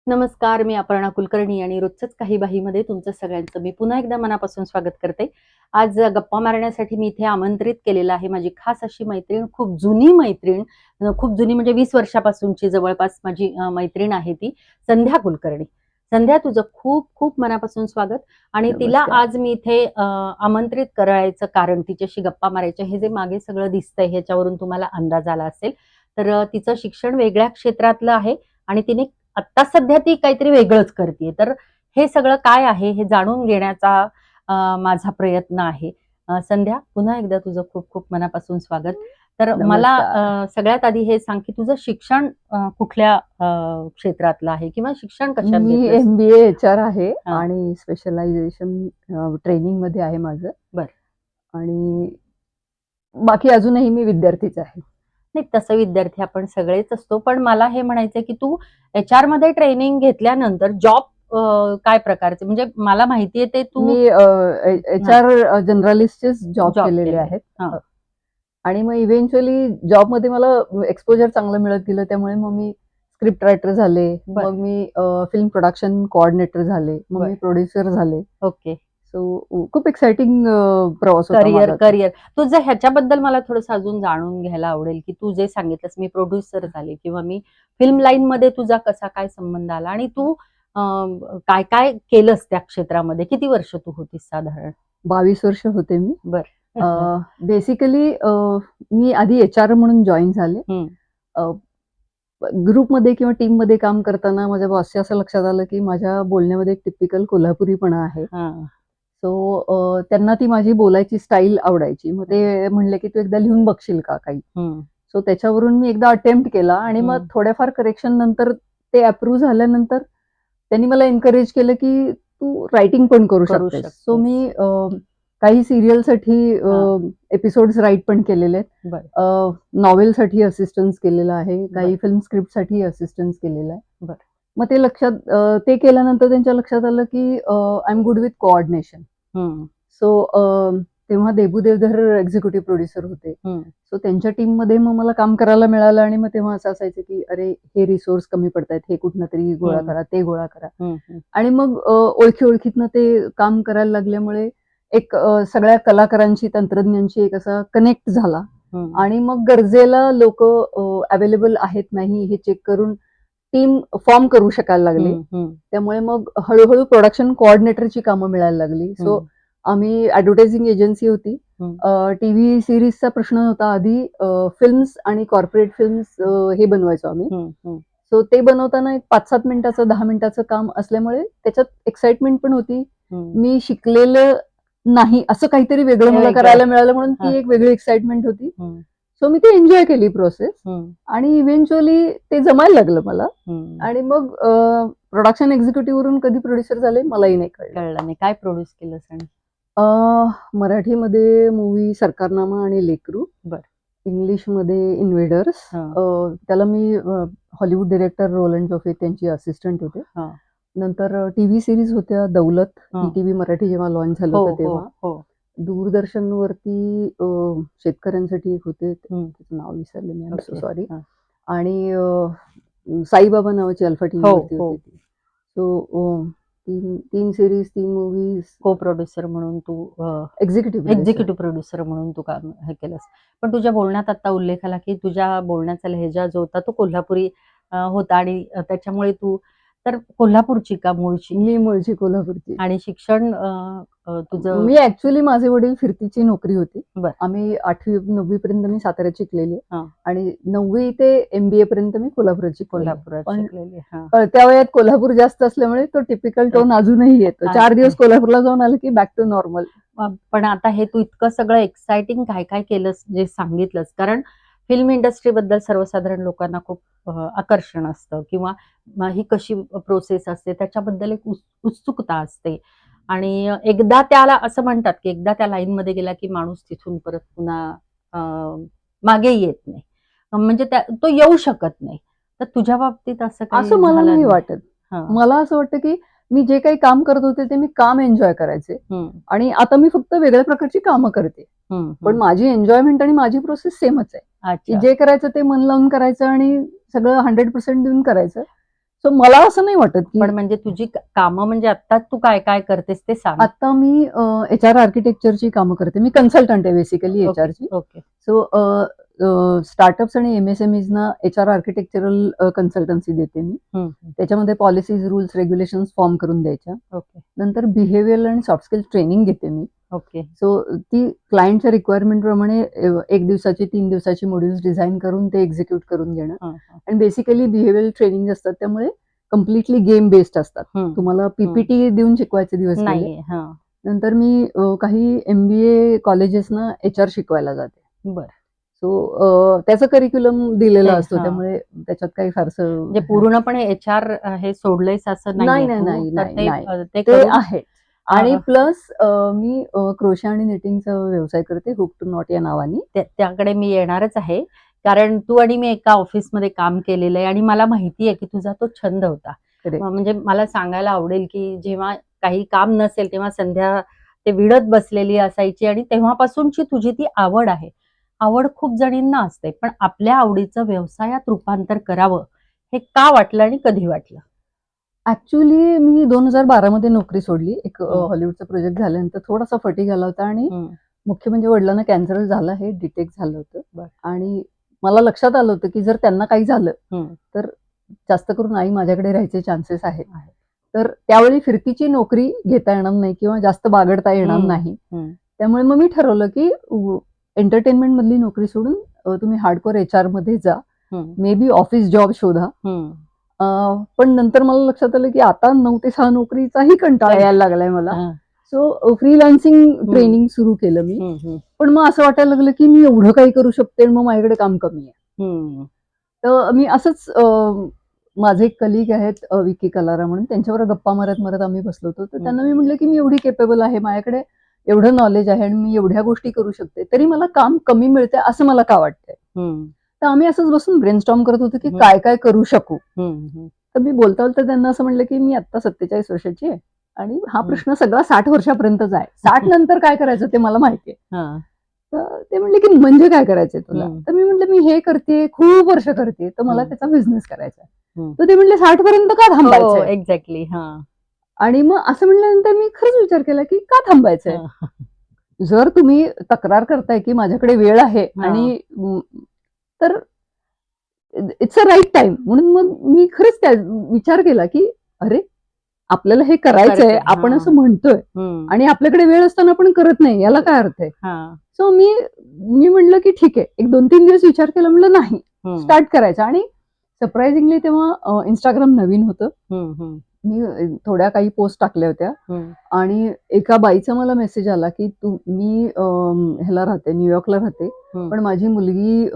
नमस्कार, मी अपर्णा कुलकर्णी आणि रोजचंच काही बाहीमध्ये तुमचं सगळ्यांचं मी पुन्हा एकदा मनापासून स्वागत करते. आज गप्पा मारण्यासाठी मी इथे आमंत्रित केलेलं आहे माझी खास अशी मैत्रीण, खूप जुनी मैत्रीण, खूप जुनी म्हणजे 20 वर्षापासूनची जवळपास माझी मैत्रीण आहे ती संध्या कुलकर्णी. संध्या, तुझं खूप खूप मनापासून स्वागत. आणि तिला नमस्कार. आज मी इथे आमंत्रित करायचं कारण, तिच्याशी गप्पा मारायचं, हे जे मागे सगळं दिसतंय ह्याच्यावरून तुम्हाला अंदाज आला असेल. तर तिचं शिक्षण वेगळ्या क्षेत्रातलं आहे आणि तिने आता सध्या ती काहीतरी वेगळंच करते. तर हे सगळं काय आहे हे जाणून घेण्याचा माझा प्रयत्न आहे. संध्या, पुन्हा एकदा तुझं खूप खूप मनापासून स्वागत. तर मला नमस्कार. सगळ्यात आधी हे सांग की तुझं शिक्षण कुठल्या क्षेत्रातलं आहे किंवा शिक्षण कशात मी घेतलंस? MBA HR आहे हा. आणि स्पेशलायझेशन ट्रेनिंग मध्ये आहे माझं. बर. आणि बाकी अजूनही मी विद्यार्थीच आहे. नाही, तसं विद्यार्थी आपण सगळेच असतो, पण मला हे म्हणायचंय की तू HR मध्ये ट्रेनिंग घेतल्यानंतर जॉब काय प्रकारचे, म्हणजे मला माहितीये ते तू मी HR जनरलिस्टचेच जॉब जॉब केलेले केले. आहेत. हा. आणि मग इव्हेंच्युअली जॉबमध्ये मला एक्सपोजर चांगलं मिळत गेलं, त्यामुळे मग मी स्क्रिप्ट रायटर झाले. बर. मग मी फिल्म प्रोडक्शन कोऑर्डिनेटर झाले. मग बर. मी प्रोड्युसर झाले. ओके. सो खूप एक्साइटिंग प्रवास होता करिअर माझा. करिअर तुझं ह्याच्याबद्दल मला थोडंसं अजून जाणून घ्यायला आवडेल की तू जे सांगितलंस मी प्रोड्युसर झाले किंवा मी फिल्म लाईन मध्ये तुझा कसा काय संबंध आला आणि तू काय काय केलंस त्या क्षेत्रामध्ये, किती वर्ष तू होतीस साधारण? 22 वर्ष होते मी. बर. बेसिकली मी आधी HR म्हणून जॉईन झाले. ग्रुपमध्ये किंवा टीममध्ये काम करताना माझ्या बॉसच्या असं लक्षात आलं, की माझ्या बोलण्यामध्ये एक टिपिकल कोल्हापुरीपणा आहे. सो त्यांना ती माझी बोलायची स्टाईल आवडायची. मग ते म्हणले, की "तू एकदा लिहून बघशील का काही?" सो त्याच्यावरून मी एकदा अटेम्प्ट केला आणि मग थोड्याफार करेक्शन नंतर ते अप्रूव्ह झाल्यानंतर त्यांनी मला एन्करेज केलं, की "तू रायटिंग पण करू करू शकतेस." सो शकतेस. मी काही सीरियलसाठी एपिसोड्स राईट पण केलेले आहेत. बर. नॉव्हेलसाठी असिस्टन्स केलेलं आहे. काही फिल्म स्क्रिप्टसाठी असिस्टन्स केलेलं आहे. बर. मग ते लक्षात ते केल्यानंतर त्यांच्या लक्षात आलं, की I am good with coordination. So तेव्हा देबू देवधर एक्झिक्युटिव्ह प्रोड्युसर होते. सो त्यांच्या टीममध्ये मग मला काम करायला मिळालं आणि मग तेव्हा असं असायचं, की अरे हे रिसोर्स कमी पडतायत, हे कुठनं तरी गोळा करा, ते गोळा करा. आणि मग ओळखी-ओळखीतनं ते काम करायला लागल्यामुळे एक सगळ्या कलाकारांची, तंत्रज्ञांची एक असा कनेक्ट झाला. आणि मग गरजेला लोकं अवेलेबल आहेत नाही हे चेक करून टीम फॉर्म करू शकायला लागली. त्यामुळे मग हळूहळू प्रोडक्शन कोऑर्डिनेटरची कामं मिळायला लागली. सो आम्ही ऍडव्हर्टायझिंग एजन्सी होती. टीव्ही सिरीजचा प्रश्न होता आधी. फिल्म्स आणि कॉर्पोरेट फिल्म्स हे बनवायचो आम्ही. सो ते बनवताना एक 5-7 मिनिटाचं 10 मिनिटाचं काम असल्यामुळे त्याच्यात एक्साइटमेंट पण होती. मी शिकलेलं नाही असं काहीतरी वेगळं मला करायला मिळालं म्हणून ती एक वेगळी एक्साइटमेंट होती. सो मी ती एन्जॉय केली प्रोसेस. आणि इव्हेंच्युअली ते जमायला लागलं मला. आणि मग प्रोडक्शन एक्झिक्युटिव्ह वरून कधी प्रोड्युसर झाले मलाही नाही कळलं नाही. काय प्रोड्यूस केलंस? आणि मराठीमध्ये मूवी सरकारनामा आणि लेकरू. बर. इंग्लिशमध्ये इन्व्हेडर्स. त्याला मी हॉलिवूड डिरेक्टर रोलंड जोफे त्यांची असिस्टंट होते. नंतर टीव्ही सिरीज होत्या दौलत. टीव्ही मराठी जेव्हा लॉन्च झालं होतं तेव्हा. दूरदर्शनवरती शेतकऱ्यांसाठी एक होते, त्याचं नाव विसरले मी, आय एम सो सॉरी. आणि साईबाबा नावाची अल्फा टीव्हीवरती होती ती. सो तीन सिरीज, 3 मूव्हीज. को प्रोड्युसर म्हणून तू एक्झिक्युटिव्ह प्रोड्युसर म्हणून तू काम हे केलंस. पण तुझ्या बोलण्यात आता उल्लेख आला की तुझ्या बोलण्याचा लहेजा जो होता तो कोल्हापुरी होता आणि त्याच्यामुळे तू तर कोल्हापूरची का मूळची? मी मूळची कोल्हापूरची. आणि शिक्षण तुझं? मी ऍक्च्युअली माझे वडील फिरतीची नोकरी होती. बर. आम्ही 8वी-9वी पर्यंत मी साताऱ्यात शिकलेली. हा. आणि 9वी ते MBA पर्यंत मी कोल्हापुरात कोल्हापुरात पण शिकलेली. त्या वयात कोल्हापूर जास्त असल्यामुळे तो टिपिकल टोन अजूनही येतो. 4 दिवस कोल्हापूरला जाऊन आलं की बॅक टू नॉर्मल. पण आता हे तू इतकं सगळं एक्साइटिंग काय काय केलंस जे सांगितलंस, कारण फिल्म इंडस्ट्री बद्दल सर्वसाधारण लोकांना खूप आकर्षण असतं किंवा ही कशी प्रोसेस असते त्याच्याबद्दल एक उत्सुकता असते. आणि एकदा त्याला असं म्हणतात की एकदा त्या लाईन मध्ये गेला की माणूस तिथून परत पुन्हा मागे येत नाही, म्हणजे तो येऊ शकत नाही. तर तुझ्या बाबतीत असं काही असं मला झालं नाही नाही? वाटत. मला असं वाटतं की मी जे काही काम करत होते ते मी काम एन्जॉय करायचे. आणि आता मी फक्त वेगळ्या प्रकारची कामं करते. पण माझी एन्जॉयमेंट आणि माझी प्रोसेस सेमच आहे. की जे करायचं ते मन लावून करायचं आणि सगळं 100% देऊन करायचं. सो मला असं नाही वाटत की पण म्हणजे तुझी कामं म्हणजे आता तू काय काय करतेस ते सांग. आता मी HR आर्किटेक्चरची कामं करते. मी कन्सल्टंट आहे बेसिकली ओके HRची. ओके सो स्टार्टअप्स आणि MSMEजना HR आर्किटेक्चरल कन्सल्टन्सी देते मी. त्याच्यामध्ये पॉलिसीज, रूल्स, रेग्युलेशन्स फॉर्म करून द्यायच्या. ओके नंतर बिहेवियरल आणि सॉफ्ट स्किल्स ट्रेनिंग घेते मी. ओके सो ती क्लायंटच्या रिक्वायरमेंट प्रमाणे 1 दिवसाची, 3 दिवसाची मॉड्यूल्स डिझाईन करून ते एक्झिक्यूट करून घेणं. आणि बेसिकली बिहेवियरल ट्रेनिंग असतात त्यामुळे कम्प्लिटली गेम बेस्ड असतात. तुम्हाला PPT देऊन शिकवायचे दिवस गेले. नाही. नंतर मी काही MBA कॉलेजेसना HR शिकवायला जाते. बरं. सो त्याचं करिक्युलम दिलेलं ते, असतं हा. त्यामुळे त्याच्यात काही फारसं म्हणजे पूर्णपणे HR हे सोडलंयस असं नाही, नाहीये नाही, तू? नाही, तर नाही. ते ते करून आहे. आणि प्लस मी क्रोशा आणि निटिंगचा व्यवसाय करते, हुक टू नॉट या नावाने. त्याकडे मी येणारच आहे. कारण तू आणि मी एका ऑफिसमध्ये काम केलेलं आहे आणि मला माहिती आहे की तुझा तो छंद होता. Correct. म्हणजे मला सांगायला आवडेल की जेव्हा काही काम नसेल तेव्हा संध्या ते विडत बसलेली असायची आणि तेव्हापासूनची तुझी ती आवड आहे. आवड खूप जणींना असते, पण आपल्या आवडीचं व्यवसायात रूपांतर करावं हे का वाटलं आणि कधी वाटलं? ऍक्च्युली मी 2012 मध्ये नोकरी सोडली. एक हॉलिवूडचा प्रोजेक्ट झाल्यानंतर थोडासा फटीग आला होता आणि मुख्य म्हणजे वडिलांना कॅन्सर झालं, हे डिटेक्ट झालं होतं. आणि मला लक्षात आलं होतं की जर त्यांना काही झालं तर जास्त करून आई माझ्याकडे राहायचे चान्सेस आहेत. तर त्यावेळी फिरतीची नोकरी घेता येणार नाही किंवा जास्त बागडता येणार नाही. त्यामुळे मग मी ठरवलं की एंटरटेनमेंट मधली नोकरी सोडून तुम्ही हार्डकोर HR मध्ये जा, मे बी ऑफिस जॉब शोधा. पण नंतर मला लक्षात आलं की आता 9 ते 6 नोकरीचाही कंटाळा यायला लागलाय मला. सो फ्रीलान्सिंग ट्रेनिंग सुरू केलं मी. पण मग असं वाटायला लागलं की मी एवढं काही करू शकते, मग माझ्याकडे काम कमी आहे. तर मी असंच माझे एक कलिग आहेत विकी कलारा म्हणून, त्यांच्यावर गप्पा मारत मारत आम्ही बसलो होतो. तर त्यांना मी म्हटलं की मी एवढी केपेबल आहे, माझ्याकडे एवढं नॉलेज आहे आणि मी एवढ्या गोष्टी करू शकते, तरी मला काम कमी मिळते असं मला का वाटतंय. तर आम्ही असंच बसून ब्रेनस्टॉर्म करत होतो की काय काय करू शकू. तर मी बोलता बोलता त्यांना असं म्हणलं की मी आता 47 वर्षाची आहे आणि हा प्रश्न सगळा 60 वर्षापर्यंतचा आहे. 60 नंतर काय करायचं ते मला माहितीये. तर ते म्हणले की म्हणजे काय करायचंय तुला? तर मी म्हटलं मी हे करते, खूप वर्ष करते, तर मला त्याचा बिझनेस करायचा आहे. तर ते म्हणले 60 पर्यंत का थांबायचंय? एक्झॅक्टली. आणि मग असं म्हणल्यानंतर मी खरंच विचार केला की का थांबायचंय? जर तुम्ही तक्रार करताय की माझ्याकडे वेळ आहे आणि तर इट्स अ राईट टाइम. म्हणून मग मी खरंच विचार केला की अरे आपल्याला हे करायचंय, आपण असं म्हणतोय आणि आपल्याकडे वेळ असताना आपण करत नाही, याला काय अर्थ आहे? सो मी म्हणलं की ठीक आहे, एक 2-3 दिवस विचार केला, म्हणलं नाही स्टार्ट करायचं. आणि सरप्राइझिंगली तेव्हा इंस्टाग्राम नवीन होतं. मी थोड्या काही पोस्ट टाकल्या होत्या आणि एका बाईचा मला मेसेज आला की मी ह्याला राहते, न्यूयॉर्कला राहते, पण माझी मुलगी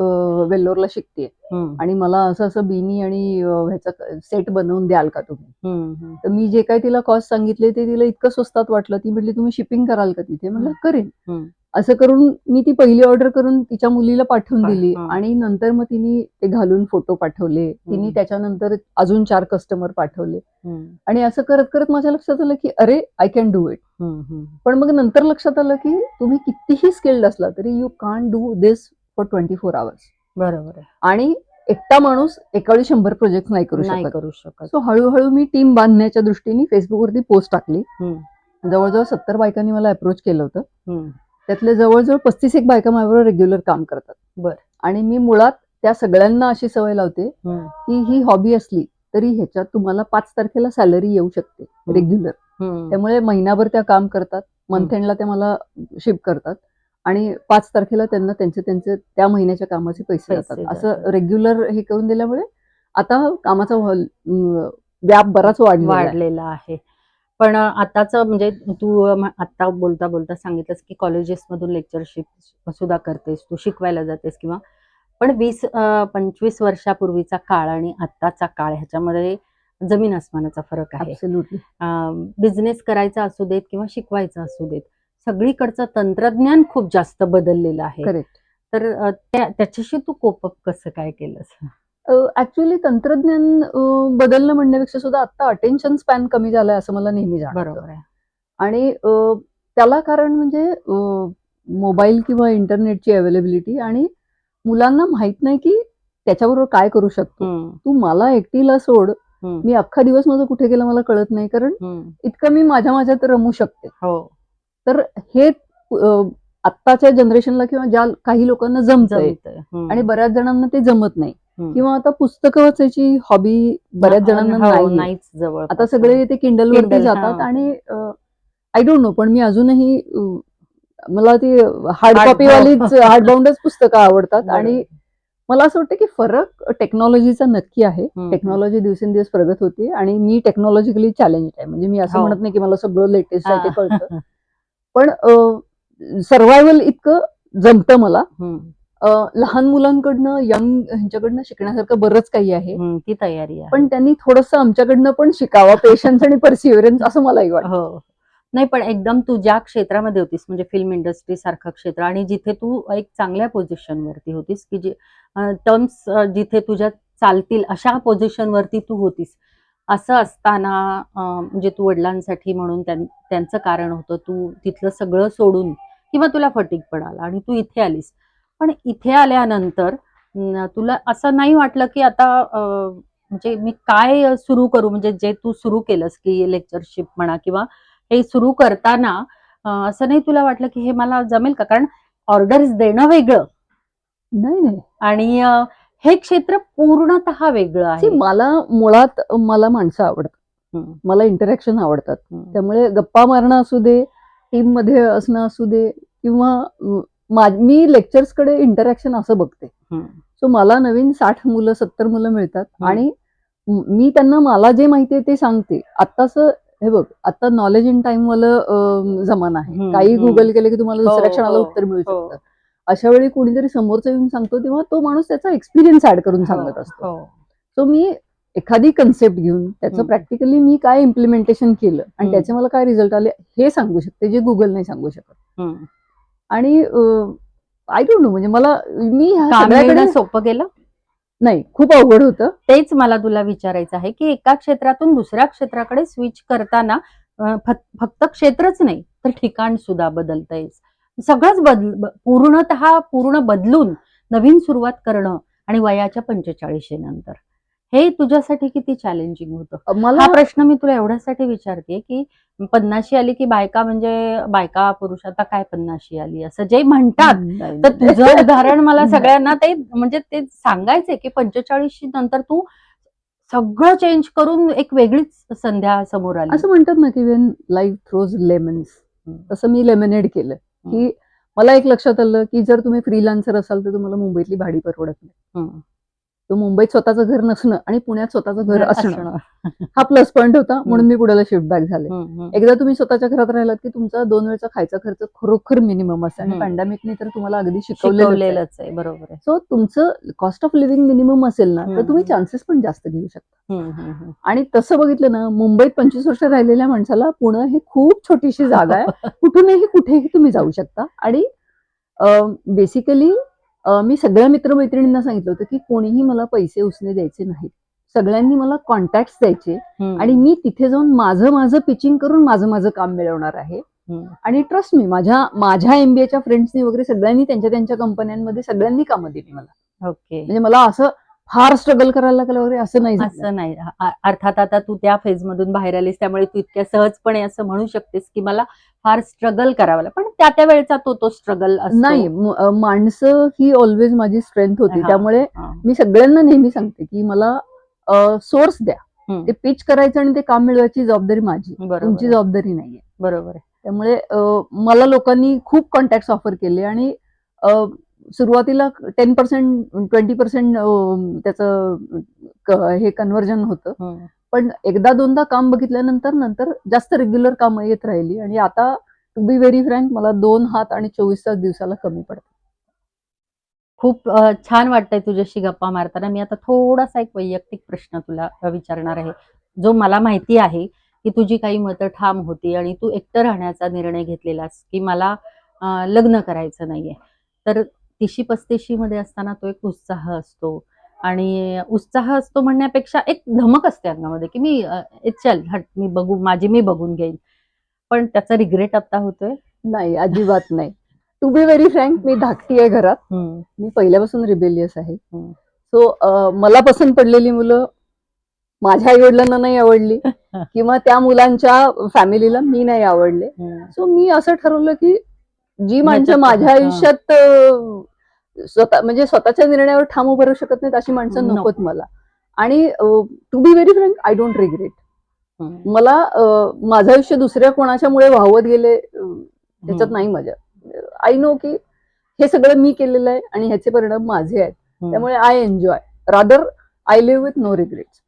वेल्लोरला शिकते आणि मला असं असं बिनी आणि ह्याचा सेट बनवून द्याल का तुम्ही? तर मी जे काही तिला कॉस्ट सांगितले ते तिला इतकं स्वस्तात वाटलं. ती म्हटली तुम्ही शिपिंग कराल का तिथे? म्हणलं करेन. असं करून मी ती पहिली ऑर्डर करून तिच्या मुलीला पाठवून दिली आणि नंतर मग तिने ते घालून फोटो पाठवले. तिने त्याच्यानंतर अजून 4 कस्टमर पाठवले आणि असं करत करत माझ्या लक्षात आलं की अरे आय कॅन डू इट. पण मग नंतर लक्षात आलं की तुम्ही कितीही स्किल्ड असला तरी you can't do this for 24 hours. बरोबर आहे. आणि एकटा माणूस एकावेळी 100 प्रोजेक्ट नाही करू शकत. सो हळूहळू मी टीम बांधण्याच्या दृष्टीने फेसबुकवरती पोस्ट टाकली. जवळजवळ 70 बायकांनी मला अप्रोच केलं होतं. त्यातले जवळजवळ 35 एक बायका माझ्याबरोबर रेग्युलर काम करतात. आणि मी मुळात त्या सगळ्यांना अशी सवय लावते की ही हॉबी असली तरी ह्याच्यात तुम्हाला 5 तारखेला सॅलरी येऊ शकते रेग्युलर. त्यामुळे महिनाभर त्या काम करतात, मंथ एंडला त्या मला शिप करतात आणि 5 तारखेला त्यांना त्यांचे त्या महिन्याच्या कामाचे पैसे जातात. असं रेग्युलर हे करून दिल्यामुळे आता कामाचा व्याप बराच वाढलेला आहे. पण आताच म्हणजे तू आता बोलता बोलता सांगितलंस की कॉलेजेसमधून लेक्चरशिप सुद्धा करतेस, तू शिकवायला जातेस किंवा पण 20-25 वर्षापूर्वीचा काळ आणि आत्ताचा काळ ह्याच्यामध्ये जमीन आसमानाचा फरक आहे. ऍब्सोल्युटली. बिझनेस करायचा असू देत किंवा शिकवायचा असू देत, सगळीकडचं तंत्रज्ञान खूप जास्त बदललेलं आहे. करेक्ट. तर त्याच्याशी तू कोप अप कसं काय केलंस? ऍक्च्युअली तंत्रज्ञान बदलणं म्हणण्यापेक्षा सुद्धा आता अटेन्शन स्पॅन कमी झालाय असं मला नेहमी जाणवतं. बरोबर आहे. आणि त्याला कारण म्हणजे मोबाईल किंवा इंटरनेटची अवेलेबिलिटी आणि मुलांना माहित नाही की त्याच्याबरोबर काय करू शकतो. तू मला एकटीला सोड, मी अख्खा दिवस माझा कुठे गेला मला कळत नाही, कारण इतकं मी माझ्यात रमू शकते. तर हे आत्ताच्या जनरेशनला किंवा ज्या काही लोकांना जमतंय आणि बऱ्याच जणांना ते जमत नाही, किंवा आता पुस्तकं वाचायची हॉबी बऱ्याच जणांना नाही. आता सगळे ते किंडल वरती जातात आणि आय डोंट नो, पण मी अजूनही मला ती हार्ड कॉपीवालीच हार्डबाउंडच पुस्तकं आवडतात. आणि मला असं वाटतं की फरक टेक्नॉलॉजीचा नक्की आहे. टेक्नॉलॉजी दिवसेंदिवस प्रगत होती आणि मी टेक्नॉलॉजिकली चॅलेंज आहे. म्हणजे मी असं म्हणत नाही की मला सगळं लेटेस्ट आहे ते कळतं, पण सर्व्हायव्हल इतकं जमतं मला. लहान मुलांकडनं, यंग ह्यांच्याकडनं शिकण्यासारखं बरंच काही आहे. ती तयारी आहे, पण त्यांनी थोडंसं आमच्याकडनं पण शिकावं, पेशन्स आणि परसिव्हरन्स, असं मलाही वाटतं. नाही, पण एकदम तू ज्या क्षेत्रामध्ये होतीस म्हणजे फिल्म इंडस्ट्री सारखं क्षेत्र, आणि जिथे तू एक चांगल्या पोझिशनवरती होतीस, की जे टर्म्स जिथे तुझ्या चालतील अशा पोझिशनवरती तू होतीस, असं असताना म्हणजे तू वडिलांसाठी म्हणून त्यांचं कारण होतं, तू तिथलं सगळं सोडून किंवा तुला फटीग पण आला आणि तू इथे आलीस. पण इथे आल्यानंतर तुला असं नाही वाटलं की आता म्हणजे मी काय सुरू करू, म्हणजे जे तू सुरू केलंस की लेक्चरशिप म्हणा किंवा हे सुरू करताना असं नाही तुला वाटलं की हे मला जमेल का? कारण ऑर्डर्स देणं वेगळं नाही आणि हे क्षेत्र पूर्णतः वेगळं आहे. मला मुळात मला माणसं आवडतात, मला इंटरॅक्शन आवडतात. त्यामुळे गप्पा मारणं असू दे, टीम मध्ये असणं असू दे, किंवा मी लेक्चर्स कडे इंटरॅक्शन असं बघते. सो मला नवीन 60 मुलं 70 मुलं मिळतात आणि मी त्यांना मला जे माहिती आहे ते सांगते. आत्ताच हे बघ, आता नॉलेज इन टाइम वाला जमाना आहे. काही गुगल केलं की तुम्हाला दुसऱ्या क्षणाला उत्तर मिळू शकतं. अशा वेळी कोणीतरी समोरचा येऊन सांगतो तेव्हा तो माणूस त्याचा एक्सपिरियन्स ऍड करून सांगत असतो. सो मी एखादी कन्सेप्ट घेऊन त्याचं प्रॅक्टिकली मी काय इम्प्लिमेंटेशन केलं आणि त्याचे मला काय रिझल्ट आले हे सांगू शकते, जे गुगल नाही सांगू शकत. आणि आय डोंट नो, म्हणजे मला मी सोपं गेलं नाही, खूप अवघड होतं. तेच मला तुला विचारायचं आहे की एका क्षेत्रातून दुसऱ्या क्षेत्राकडे स्विच करताना फक्त क्षेत्रच नाही तर ठिकाण सुद्धा बदलतंय, सगळंच पूर्ण बदलून नवीन सुरुवात करणं आणि वयाच्या 45 नंतर, हे तुझ्यासाठी किती चॅलेंजिंग होतं? हा प्रश्न मी तुला एवढ्यासाठी विचारते की 50 आली की बायका, म्हणजे बायका पुरुष आता काय 50 आली असं जे म्हणतात, तर तुझं उदाहरण मला सगळ्यांना ते म्हणजे ते सांगायचंय की 45 नंतर तू सगळं चेंज करून एक वेगळीच संध्या समोर आली. असं म्हणतात ना की वेन लाईफ थ्रोज लेमन्स, तसं मी लेमनेड केलं. की मला एक लक्षात आलं की जर तुम्ही फ्रीलान्सर असाल तर तुम्हाला मुंबईतली भाडी परवडत नाही. तो मुंबईत स्वतःचं घर नसणं आणि पुण्यात स्वतःचं घर असणं हा प्लस पॉईंट होता, म्हणून मी पुण्याला शिफ्ट बॅक झाले. एकदा तुम्ही स्वतःच्या घरात राहिलात की तुमचा 2 वेळचा खायचा खर्च खरोखर मिनिमम असतो आणि पॅन्डेमिकने तर तुम्हाला अगदी शिकवलेलंच आहे. बरोबर आहे. सो तुमचं कॉस्ट ऑफ लिव्हिंग मिनिमम असेल ना तर तुम्ही चान्सेस पण जास्त घेऊ शकता. आणि तसं बघितलं ना, मुंबईत 25 वर्ष राहिलेल्या माणसाला पुणे ही खूप छोटीशी जागा आहे. कुठूनही कुठेही तुम्ही जाऊ शकता. आणि बेसिकली मी सगळ्या मित्रमैत्रिणींना सांगितलं होतं की कोणीही मला पैसे उसने द्यायचे नाहीत, सगळ्यांनी मला कॉन्टॅक्ट द्यायचे आणि मी तिथे जाऊन माझं पिचिंग करून माझं काम मिळवणार आहे. आणि ट्रस्ट मी, माझ्या एमबीएच्या फ्रेंड्सनी वगैरे सगळ्यांनी त्यांच्या कंपन्यांमध्ये सगळ्यांनी कामं दिली मला. ओके, म्हणजे मला असं फार स्ट्रगल करायला लागलं वगैरे असं नाही. अर्थात आता तू त्या फेज मधून बाहेर आलीस त्यामुळे तू इतक्या सहजपणे असं म्हणू शकतेस की मला फार स्ट्रगल करावं लागलं, पण त्या वेळेचा तो स्ट्रगल नाही. माणसं ही ऑलवेज माझी स्ट्रेंथ होती. त्यामुळे मी सगळ्यांना नेहमी सांगते की मला सोर्स द्या, ते पिच करायचं आणि ते काम मिळवायची जबाबदारी माझी, तुमची जबाबदारी नाहीये. बरोबर आहे. त्यामुळे मला लोकांनी खूप कॉन्टॅक्ट ऑफर केले आणि सुरुवातीला 10% 20% त्याचं हे कन्व्हर्जन होतं, पण एकदा दोनदा काम बघितल्यानंतर जास्त रेग्युलर कामं येत राहिली आणि आता टू बी व्हेरी फ्रँक मला 2 हात आणि 24 तास दिवसाला कमी पडतात. खूप छान वाटतंय तुझ्याशी गप्पा मारताना. मी आता थोडासा एक वैयक्तिक प्रश्न तुला विचारणार आहे, जो मला माहिती आहे की तुझी काही मतं ठाम होती आणि तू एकटं राहण्याचा निर्णय घेतलेलास की मला लग्न करायचं नाहीये. तर 30-35 मध्ये असताना तो एक उत्साह असतो आणि उत्साह असतो म्हणण्यापेक्षा एक धमक असते अंगामध्ये की मी चल हट, मी बघून घेईन. पण त्याचा रिग्रेट आता होतोय? नाही, अजिबात नाही. टू बी व्हेरी फ्रँक, मी धाकटी आहे घरात. मी पहिल्यापासून रिबेलियस आहे. सो मला पसंत पडलेली मुलं माझ्या आई वडिलांना नाही आवडली किंवा त्या मुलांच्या फॅमिलीला मी नाही आवडले. सो मी असं ठरवलं की जी माणसं ह्याच्यात- माझ्या आयुष्यात स्वतः म्हणजे स्वतःच्या निर्णयावर ठाम उभं राहू शकत नाहीत अशी माणसं नको. नकोत मला. आणि to be very frank, I don't regret. मला माझं आयुष्य दुसऱ्या कोणाच्यामुळे वाहवत गेले त्याच्यात नाही मजा. आय नो की हे सगळं मी केलेलं आहे आणि ह्याचे परिणाम माझे आहेत. त्यामुळे I enjoy, rather I live with no regrets.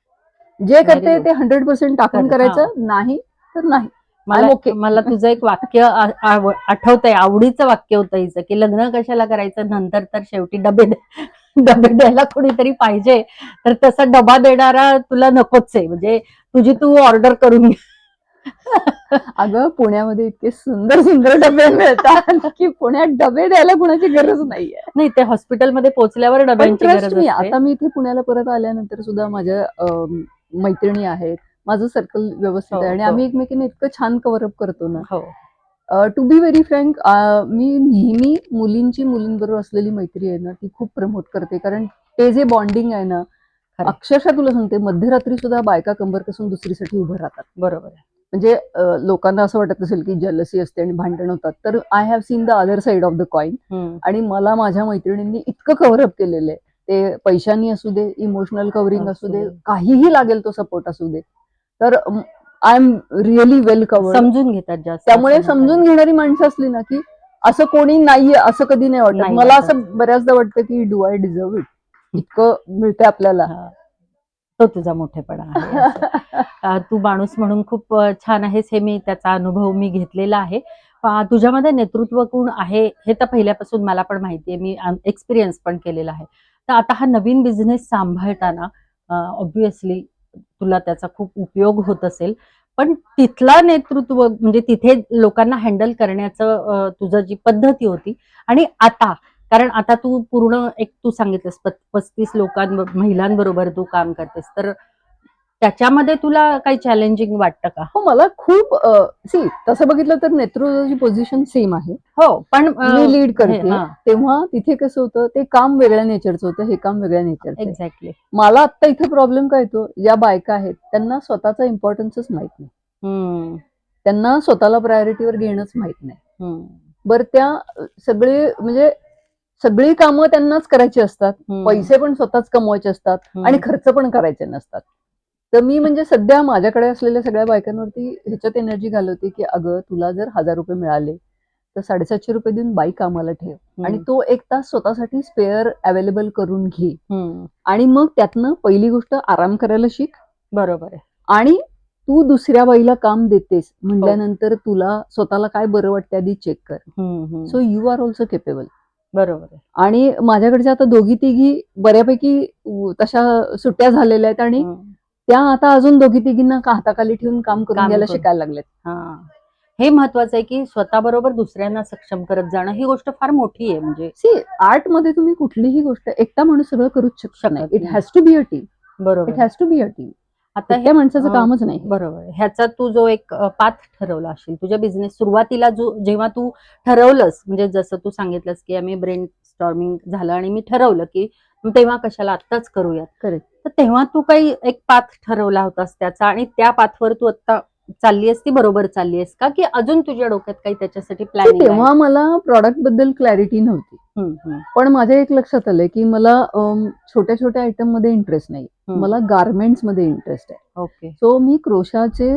जे करते ते 100% टाकून करायचं, नाही तर नाही. मला तुझं एक वाक्य आठवतंय, आवडीचं वाक्य होतं हिचं, की लग्न कशाला करायचं, नंतर तर शेवटी डबे द्यायला कोणीतरी पाहिजे, तर तसा डबा देणारा तुला नकोच आहे, म्हणजे तुझी तू ऑर्डर करून घे. अगं पुण्यामध्ये इतके सुंदर सुंदर डबे मिळतात की पुण्यात डबे द्यायला कुणाची गरज नाहीये. नाही, ते हॉस्पिटलमध्ये पोहोचल्यावर डब्यांची गरज असते. आता मी इथे पुण्याला परत आल्यानंतर सुद्धा माझ्या मैत्रिणी आहेत, माझं सर्कल व्यवस्थित आहे आणि आम्ही एकमेकीने इतकं छान कव्हरअप करतो ना. टू बी व्हेरी फ्रँक, मी नेहमी मुलींबरोबर असलेली मैत्री आहे ना ती खूप प्रमोट करते. कारण ते जे बॉन्डिंग आहे ना, अक्षरशः तुला सांगते, मध्यरात्री सुद्धा बायका कंबर कसून दुसरीसाठी उभं राहतात. बरोबर आहे. म्हणजे लोकांना असं वाटत असेल की जलसी असते आणि भांडण होतात, तर I have seen the other side of the coin. आणि मला माझ्या मैत्रिणींनी इतकं कव्हरअप केलेलं आहे, ते पैशानी असू दे, इमोशनल कव्हरिंग असू दे, काहीही लागेल तो सपोर्ट असू दे, तर I am really well covered. समजून घेतात जास्त. त्यामुळे समजून घेणारी माणसं असली ना की असं कोणी नाहीये असं कधी नाही वाटत. मला असं बऱ्याचदा वाटतं की डू आय डिझर्व इट, इतकं मिळतंय आपल्याला. तो तुझा मोठेपणा आहे. तू माणूस म्हणून खूप छान आहेस, हे मी त्याचा अनुभव मी घेतलेला आहे. तुझ्यामध्ये नेतृत्व गुण आहे हे तर पहिल्यापासून मला पण माहितीये, मी एक्सपिरियन्स पण केलेला आहे. तर आता हा नवीन बिझनेस सांभाळताना ऑब्व्हियसली तुला त्याचा खूप उपयोग होत असेल, पण तिथला नेतृत्व म्हणजे तिथे लोकांना हँडल करण्याचं तुझं जी पद्धती होती आणि आता, कारण आता तू पूर्ण तू सांगितलंस 35 महिलांबरोबर तू काम करतेस, तर त्याच्यामध्ये तुला काही चॅलेंजिंग वाटतं का? हो, मला खूप तसं बघितलं तर नेतृत्वाची पोझिशन सेम आहे. हो, पण मी लीड करते तेव्हा तिथे कसं होतं, ते काम वेगळ्या नेचरचं होतं, हे काम वेगळ्या नेचरचं. एक्झॅक्टली. मला आता इथे प्रॉब्लेम काय येतो, ज्या बायका आहेत त्यांना स्वतःचा इम्पॉर्टन्सच माहित नाही. त्यांना स्वतःला प्रायोरिटीवर घेणंच माहित नाही. बरं, त्या सगळी कामं त्यांनाच करायची असतात, पैसे पण स्वतःच कमवायचे असतात आणि खर्च पण करायचे नसतात. तर मी म्हणजे सध्या माझ्याकडे असलेल्या सगळ्या बायकांवरती ह्याच्यात एनर्जी घालवते की अगं, तुला जर 1000 रुपये मिळाले तर 750 रुपये देऊन बाईक कामाला ठेव आणि तो 1 तास स्वतःसाठी स्पेअर अवेलेबल करून घे आणि मग त्यातनं पहिली गोष्ट आराम करायला शिक. बरोबर आहे. आणि तू दुसऱ्या बाईला काम देतेस म्हणल्यानंतर तुला स्वतःला काय बरं वाटतं आधी चेक कर. So you are also capable. बरोबर आहे. आणि माझ्याकडच्या आता दोघी तिघी बऱ्यापैकी तशा सुट्ट्या झालेल्या आहेत आणि त्या आता अजून दोघी तिघींना हाताखाली ठेवून काम करून घ्यायला शिकायला लागलेत. हे महत्वाचं आहे की स्वतःबरोबर दुसऱ्यांना सक्षम करत जाणं, ही गोष्ट फार मोठी आहे. म्हणजे आर्ट मध्ये तुम्ही कुठलीही गोष्ट एकटा माणूस सगळं करूच शकत नाही. It has to be a team. बरोबर, it has to be a team. आता त्या माणसाचं कामच नाही. बरोबर. ह्याचा तू जो एक पाथ ठरवला असेल तुझ्या बिझनेस सुरुवातीला, जेव्हा तू ठरवलंस, म्हणजे जसं तू सांगितलंस की आम्ही ब्रेन स्टॉर्मिंग झालं आणि मी ठरवलं की तेव्हा कशाला आत्ताच करूयात. करेक्ट. तर तेव्हा तू काही एक पाथ ठरवला होतास त्याचा, आणि त्या पाथवर तू आता चालली आहेस, ती बरोबर चालली आहेस का, की अजून तुझ्या डोक्यात काही त्याच्यासाठी प्लॅनिंग? तेव्हा मला प्रॉडक्ट बद्दल क्लॅरिटी नव्हती. पण माझ्या एक लक्षात आलंय की मला छोट्या छोट्या आयटम मध्ये इंटरेस्ट नाही. मला गार्मेंट्स मध्ये इंटरेस्ट आहे. ओके. सो मी क्रोशाचे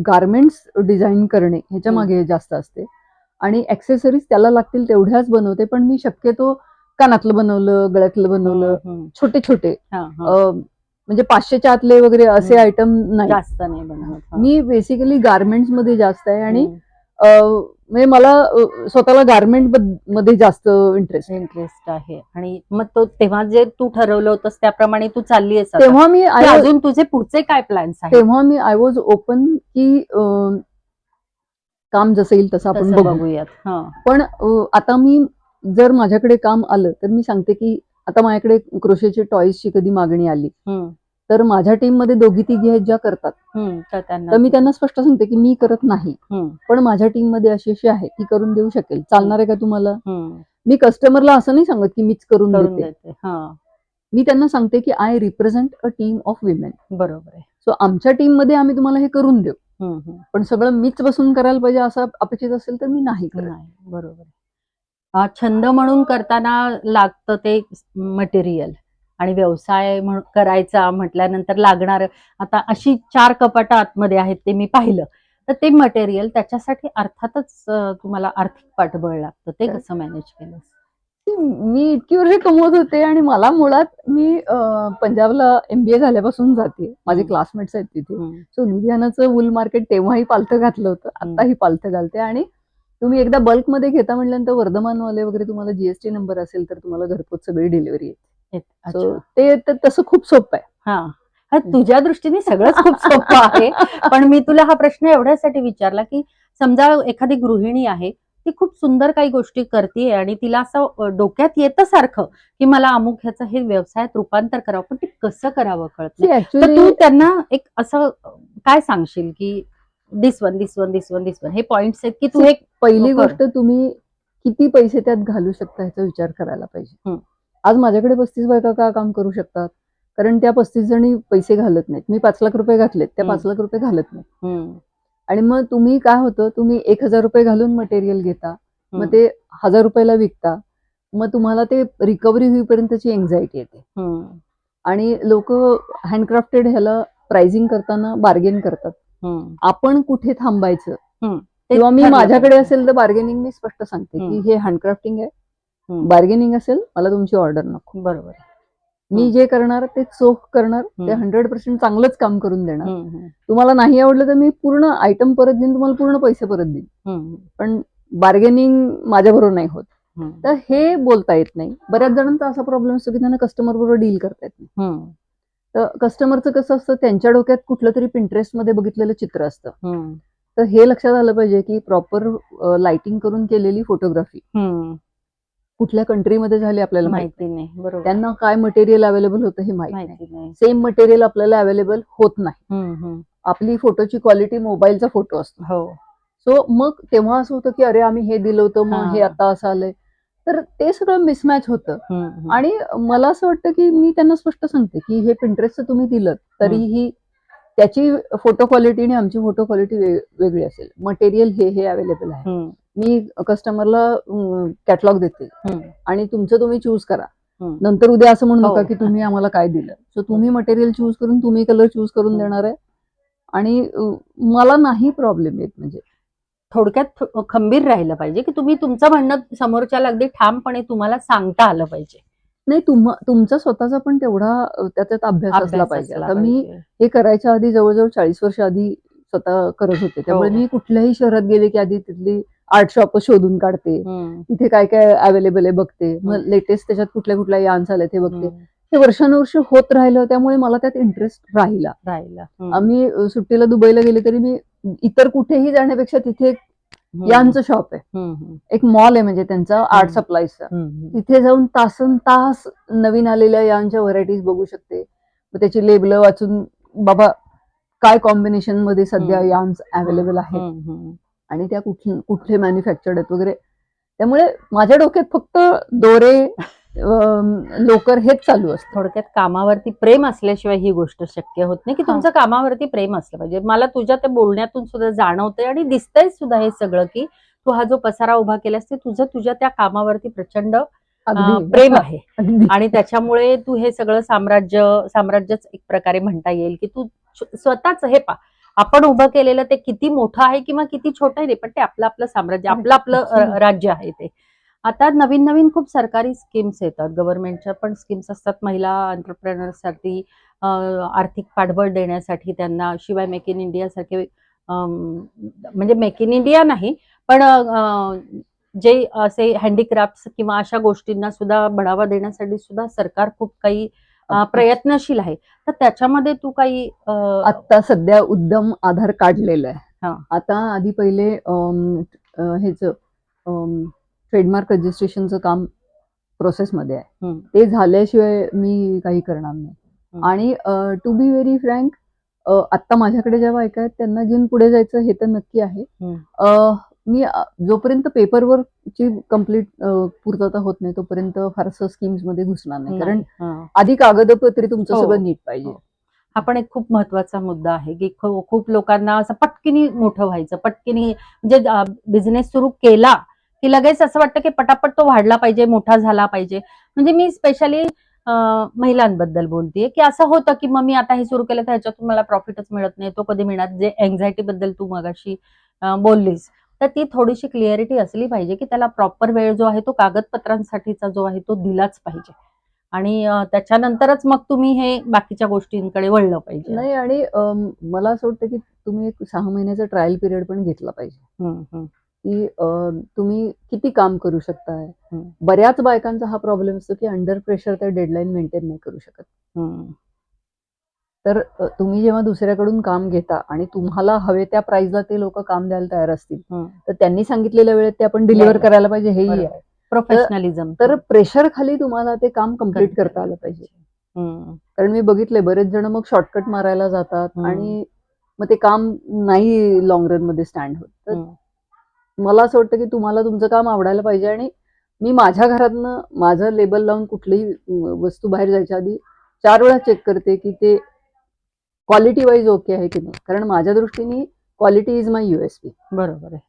गार्मेंट्स डिझाईन करणे ह्याच्या मागे जास्त असते आणि ऍक्सेसरीज त्याला लागतील तेवढ्याच बनवते. पण मी शक्यतो कानातलं बनवलं, गळ्यातलं बनवलं, छोटे छोटे म्हणजे 500च्या आतले वगैरे असे आयटम नाही, जास्त नाही बनवत. मी बेसिकली गार्मेंट्स मध्ये जास्त आहे आणि म्हणजे मला स्वतःला गार्मेंट मध्ये जास्त इंटरेस्ट आहे. आणि मग तो तेव्हा जे तू ठरवलं होतंस त्याप्रमाणे तू चालली आहेस. तेव्हा मी अजून तुझे पुढचे काय प्लॅन्स आहेत? तेव्हा मी आय वॉज ओपन की काम जसं येईल तसं आपण बघूयात. पण आता मी जर माझ्याकडे काम आलं तर मी सांगते की आता माझ्याकडे क्रोशेचे टॉयजची कधी मागणी आली तर माझ्या टीम मध्ये दोघी तिघी आहेत ज्या करतात, तर मी त्यांना स्पष्ट सांगते की मी करत नाही, पण माझ्या टीम मध्ये अशी अशी आहे ती करून देऊ शकेल, चालणार आहे का तुम्हाला? मी कस्टमरला असं नाही सांगत की मीच करून देते. मी त्यांना सांगते की I represent a team of women. बरोबर आहे. सो आमच्या टीम मध्ये आम्ही तुम्हाला हे करून देऊ, पण सगळं मीच बसून करायला पाहिजे असं अपेक्षित असेल तर मी नाही करत. नाही, बरोबर आहे. छंद म्हणून करताना लागतं ते मटेरियल आणि व्यवसाय करायचा म्हटल्यानंतर लागणार, आता अशी 4 कपाटं आतमध्ये आहेत ते मी पाहिलं, तर ते मटेरियल त्याच्यासाठी अर्थातच तुम्हाला आर्थिक पाठबळ लागतं. ते कसं मॅनेज केलं? मी इतकी वर्ष कमवत होते आणि मला मुळात मी पंजाबला MBA झाल्यापासून जाते. माझे क्लासमेट्स आहेत तिथे. सो लुधियानाचं वूल मार्केट तेव्हाही पालथं घातलं होतं, आताही पालथं घालते. आणि तुम्ही एकदा बल्कमध्ये घेता म्हटल्यानंतर वर्धमानवाले वगैरे तुम्हाला GST नंबर असेल तर तुम्हाला घरपोच सगळी डिलिव्हरी येते. सो ते तसं खूप सोपं आहे. तुझ्या दृष्टीने सगळंच खूप सोपं आहे. पण मी तुला हा प्रश्न एवढ्यासाठी विचारला की समजा एखादी गृहिणी आहे, ती खूप सुंदर काही गोष्टी करते आणि तिला असं डोक्यात येतं सारखं की मला अमुक ह्याचं हे व्यवसायात रूपांतर करावं, पण ते कसं करावं कळत नाही. तर तू त्यांना एक असं काय सांगशील की दिस वन हे पॉइंट्स आहेत की तू एक पहिली गोष्ट, तुम्ही किती पैसे त्यात घालू शकता ह्याचा विचार करायला पाहिजे. आज माझ्याकडे 35 बायका का काम करू शकतात? कारण त्या 35 जणी पैसे घालत नाहीत. मी 5 लाख रुपये घातलेत, त्या 5 लाख रुपये घालत नाही. आणि मग तुम्ही काय होतं, तुम्ही 1,000 रुपये घालून मटेरियल घेता, मग ते 1,000 रुपयाला विकता, मग तुम्हाला ते रिकव्हरी होईपर्यंतची एन्झायटी येते. आणि लोक हँडक्राफ्टेड ह्याला प्राइसिंग करताना बार्गेन करतात. आपण कुठे थांबायचं, किंवा मी माझ्याकडे असेल तर बार्गेनिंग मी स्पष्ट सांगते की हे हँडक्राफ्टिंग आहे, बार्गेनिंग असेल मला तुमची ऑर्डर नको. बरोबर. मी जे करणार ते चोख करणार, ते 100% चांगलंच काम करून देणार. तुम्हाला नाही आवडलं तर मी पूर्ण आयटम परत देईन, तुम्हाला पूर्ण पैसे परत देईन, पण बार्गेनिंग माझ्याबरोबर नाही होत. तर हे बोलता येत नाही. बऱ्याच जणांचा असा प्रॉब्लेम असतो की त्यांना कस्टमर बरोबर डील करता येत नाही. तर कस्टमरचं कसं असतं, त्यांच्या डोक्यात कुठलं तरी पिंटरेस्ट मध्ये बघितलेलं चित्र असतं. तर हे लक्षात आलं पाहिजे की प्रॉपर लाइटिंग करून केलेली फोटोग्राफी कुठल्या कंट्रीमध्ये झाली आपल्याला माहिती नाही. बरोबर. त्यांना काय मटेरियल अवेलेबल होतं हे माहिती नाही. सेम मटेरियल आपल्याला अवेलेबल होत नाही. आपली फोटोची क्वालिटी मोबाईलचा फोटो असतो. सो मग तेव्हा असं होतं की अरे आम्ही हे दिलं होतं, मग हे आता असं आलंय. तर ते सगळं मिसमॅच होतं. आणि मला असं वाटतं की मी त्यांना स्पष्ट सांगते की हे पिंटरेस्टचं तुम्ही दिलं तरीही त्याची फोटो क्वालिटी आणि आमची फोटो क्वालिटी वेगळी असेल. मटेरियल हे अवेलेबल आहे. मी कस्टमरला कॅटलॉग देते आणि तुमचं तुम्ही चूज करा. नंतर उद्या असं म्हणू नका की तुम्ही आम्हाला काय दिलं. सो तुम्ही मटेरियल चूज करून तुम्ही कलर चूज करून देणार आहे. आणि मला नाही प्रॉब्लेम येत. म्हणजे थोडक्यात खंबीर राहिलं पाहिजे की तुम्ही तुमचं म्हणणं समोरच्याला अगदी ठामपणे तुम्हाला सांगता आलं पाहिजे. नाही, तुमचा स्वतःचा पण तेवढा त्याच्यात अभ्यास असला पाहिजे. आता मी हे करायच्या आधी जवळजवळ 40 वर्ष आधी स्वतः करत होते. त्यामुळे मी कुठल्याही शहरात गेले की आधी तिथली आर्ट शॉप शोधून काढते, तिथे काय काय अवेलेबल आहे बघते, मग लेटेस्ट त्याच्यात कुठल्या कुठल्या यान्स आले ते बघते. हे वर्षानुवर्ष होत राहिलं, त्यामुळे मला त्यात इंटरेस्ट राहिला. आम्ही सुट्टीला दुबईला गेले तरी मी इतर कुठेही जाण्यापेक्षा तिथे यांचं शॉप आहे, एक मॉल आहे म्हणजे त्यांचा आर्ट सप्लायचा, तिथे जाऊन तासन तास नवीन आलेल्या यांच्या व्हरायटीज बघू शकते. मग त्याची लेबल वाचून बाबा काय कॉम्बिनेशन मध्ये सध्या यान्स अवेलेबल आहेत आणि त्या कुठले मॅन्युफॅक्चर्ड आहेत वगैरे. त्यामुळे माझ्या डोक्यात फक्त दोरे लोकर हेच चालू असतं. थोडक्यात कामावरती प्रेम असल्याशिवाय ही गोष्ट शक्य होत नाही की तुमचं कामावरती प्रेम असलं पाहिजे. मला तुझ्या त्या बोलण्यातून सुद्धा जाणवतंय आणि दिसतंय सुद्धा हे सगळं की तू हा जो पसारा उभा केलास ते तुझ्या त्या कामावरती प्रचंड प्रेम आहे. आणि त्याच्यामुळे तू हे सगळं साम्राज्यच एक प्रकारे म्हणता येईल की तू स्वतःच हे आपण उभं केलेलं ते किती मोठं आहे किंवा किती छोटं आहे पण ते आपलं साम्राज्य, आपलं राज्य आहे ते. आता नवीन नवीन खूप सरकारी स्कीम्स येतात, गव्हर्नमेंटच्या पण स्कीम्स असतात महिला एंटरप्रेनर्ससाठी, आर्थिक पाठबळ देण्यासाठी त्यांना. शिवाय मेक इन इंडिया सारखे म्हणजे मेक इन इंडिया नाही पण जे असे हँडीक्राफ्ट किंवा अशा गोष्टींना सुद्धा बढावा देण्यासाठी सुद्धा सरकार खूप काही प्रयत्नशील आहे. तर त्याच्यामध्ये तू काही आता सध्या उद्यम आधार काढलेलं आहे. आता आधी पहिले हेच ट्रेडमार्क रजिस्ट्रेशनचं काम प्रोसेसमध्ये आहे, ते झाल्याशिवाय मी काही करणार नाही. आणि टू बी व्हेरी फ्रँक, आता माझ्याकडे ज्या बायका आहेत त्यांना घेऊन पुढे जायचं हे तर नक्की आहे. मी जोपर्यंत पेपरवर्कची कम्प्लीट पूर्तता होत नाही तोपर्यंत फारसं स्कीम्स मध्ये घुसणार नाही, कारण आधी कागदपत्री तुमचं हो. सगळं नीट पाहिजे. हा पण एक खूप महत्वाचा मुद्दा आहे की खूप लोकांना असं पटकिनी मोठं व्हायचं, पटकिनी म्हणजे बिझनेस सुरू केला की लगेच असं वाटतं की पटापट तो वाढला पाहिजे, मोठा झाला पाहिजे. म्हणजे मी स्पेशली महिलांबद्दल बोलतेय की असं होतं की मग मी आता हे सुरू केलं तर ह्याच्यातून मला प्रॉफिटच मिळत नाही, तो कधी मिळणार. जे एन्झायटी बद्दल तू मगाशी बोललीस, तर ती थोडीशी क्लिअरिटी असली पाहिजे की त्याला प्रॉपर वेळ जो आहे तो कागदपत्रांसाठीचा जो आहे तो दिलाच पाहिजे, आणि त्याच्यानंतरच मग तुम्ही हे बाकीच्या गोष्टींकडे वळलं पाहिजे. नाही, आणि मला असं वाटतं की तुम्ही एक 6 महिन्याचा ट्रायल पिरियड पण घेतला पाहिजे, की तुम्ही किती काम करू शकताय. बऱ्याच बायकांचा हा प्रॉब्लेम असतो की अंडर प्रेशर त्या डेडलाईन मेंटेन नाही करू शकत. तर तुम्ही जेव्हा दुसऱ्याकडून काम घेता आणि तुम्हाला हवे त्या प्राइसला ते लोक काम द्यायला तयार असतील, तर त्यांनी सांगितलेल्या वेळेत ते आपण डिलिव्हर करायला पाहिजे, हेही आहे. प्रोफेशनलिझम. तर प्रेशर खाली तुम्हाला ते काम कम्प्लीट करता आलं पाहिजे. कारण मी बघितलंय बरेच जण मग शॉर्टकट मारायला जातात आणि मग ते काम नाही लॉंग रन मध्ये स्टँड होत. तर मला असं वाटतं की तुम्हाला तुमचं काम आवडायला पाहिजे. आणि मी माझ्या घरातनं माझं लेबल लावून कुठलीही वस्तू बाहेर जायच्या आधी 4 वेळा चेक करते की ते क्वालिटी वाईज ओके आहे की नाही, कारण माझ्या दृष्टीने क्वालिटी इज माय USP. बरोबर आहे.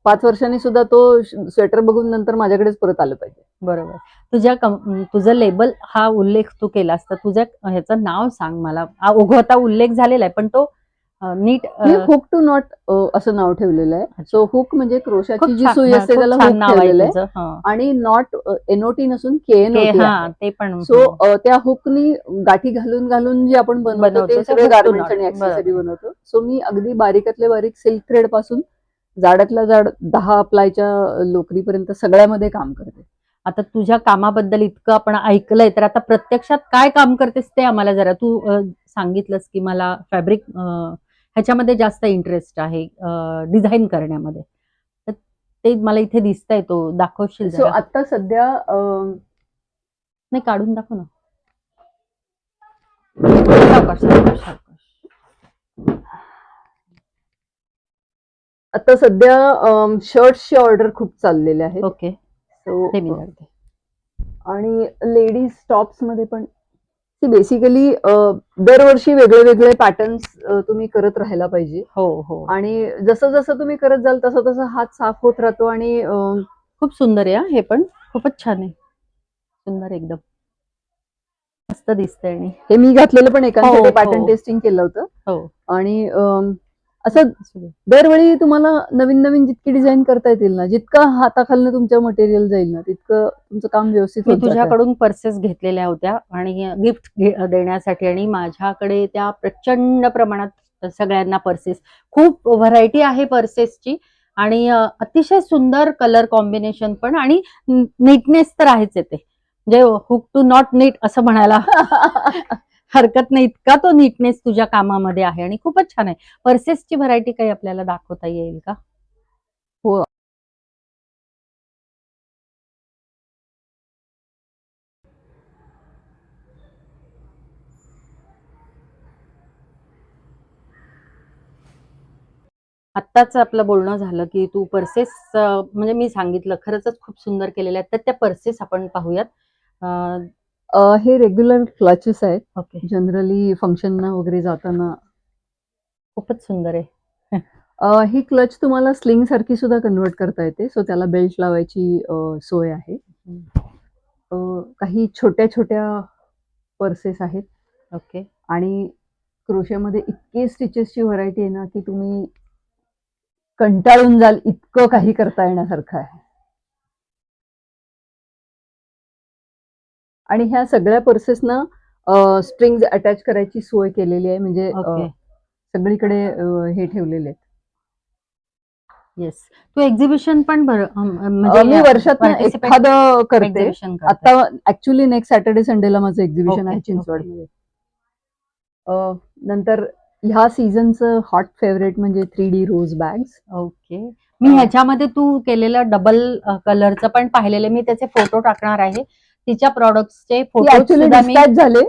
5 वर्षांनी सुद्धा तो स्वेटर बघून नंतर माझ्याकडेच परत आलं पाहिजे. बरोबर. तुझं लेबल हा उल्लेख तू केलास, तर तुझ्या ह्याचं नाव सांग मला. ओघवता उल्लेख झालेला आहे पण तो नीट. मी हुक टू नॉट असं नाव ठेवलेलं आहे. सो हुक म्हणजे क्रोशाची जी सुई खूप असते त्याला छान हुक नाव आहे ठेवलेलं आहे, तुझं. आणि नॉट NOT नसून KNOT आहे. ते पण. सो त्या हुकनी गाठी घालून घालून जे आपण बनवतो ते सगळे गार्मेंट्स आणि ऍक्सेसरी बनवतो. सो मी अगदी बारीकातले बारीक सिल्क थ्रेड पासून जाडातल्या जाड 10 अप्लायच्या लोकरीपर्यंत सगळ्यामध्ये काम करते. आता तुझ्या कामाबद्दल इतकं आपण ऐकलंय, तर आता प्रत्यक्षात काय काम करतेस ते आम्हाला जरा तू सांगितलंस की मला फॅब्रिक ह्याच्यामध्ये जास्त इंटरेस्ट आहे, डिझाईन करण्यामध्ये. तर ते मला इथे दिसतंय, तो दाखवशील सो जरा? आता सध्या नाही, काढून दाखव ना. सावकाश, सावकाश, सावकाश. आता सध्या शर्ट्सची ऑर्डर खूप चाललेले आहेत. ओके. सो ते मी करते. आणि लेडीज टॉप्स मध्ये पण बेसिकली दरवर्षी वेगळे वेगळे पॅटर्न्स तुम्ही करत राहायला पाहिजे. हो. आणि जसं जसं तुम्ही करत जाल तसं तसं हात साफ होत राहतो. आणि खूप सुंदर आहे हे पण खूपच छान आहे, सुंदर एकदम मस्त दिसतंय. आणि हे मी घातलेलं पण एकांसाठी हो. पॅटर्न टेस्टिंग केलं होतं. हो. आणि असं दरवेळी तुम्हाला नवीन नवीन जितकी डिझाईन करता येतील ना, जितकं हाताखालनं तुमच्या मटेरियल जाईल ना, तितकं तुमचं काम व्यवस्थित मी होत जातं. तुझ्याकडून पर्सेस घेतलेल्या होत्या आणि गिफ्ट देण्यासाठी, आणि माझ्याकडे त्या प्रचंड प्रमाणात सगळ्यांना पर्सेस, खूप व्हरायटी आहे पर्सेसची, आणि अतिशय सुंदर कलर कॉम्बिनेशन पण, आणि नीटनेस तर आहेच येते. म्हणजे हुक टू नॉट नीट असं म्हणायला हरकत नाही, इतका तो नीटनेस तुझ्या कामामध्ये आहे आणि खूपच छान आहे. पर्सेसची व्हरायटी काही आपल्याला दाखवता येईल का? हो. आत्ताच आपलं बोलणं झालं की तू पर्सेस, म्हणजे मी सांगितलं खरंच खूप सुंदर केलेल्या आहेत, तर त्या पर्सेस आपण पाहूयात. हे रेग्युलर क्लचेस आहेत. ओके. जनरली फंक्शनना वगैरे जाताना. खूपच सुंदर आहे. ही क्लच तुम्हाला स्लिंग सारखी सुद्धा कन्वर्ट करता येते. सो त्याला बेल्ट लावायची सोय आहे. काही छोट्या छोट्या पर्सेस आहेत. ओके. आणि क्रोशामध्ये इतके स्टिचेसची व्हरायटी आहे ना की तुम्ही कंटाळून जाल, इतकं काही करता येण्यासारखं आहे. आणि ह्या सगळ्या पर्सेसना स्ट्रिंग्स अटॅच करायची सोय केलेली आहे. म्हणजे सगळीकडे हे ठेवलेले आहेत. येस. तू एक्झिबिशन पण म्हणजे मी वर्षातनं एखादं करते. आता ऍक्च्युली नेक्स्ट सॅटर्डे संडेला माझं एक्झिबिशन आहे चिंचवडमध्ये. नंतर ह्या सीझनचं हॉट फेवरेट म्हणजे 3D रोज बॅग्स. ओके. मी ह्याच्यामध्ये तू केलेलं डबल कलरचं पण पाहिलेलं, मी त्याचे फोटो टाकणार आहे. तिच्या प्रॉडक्ट्सचे फोटो झाले,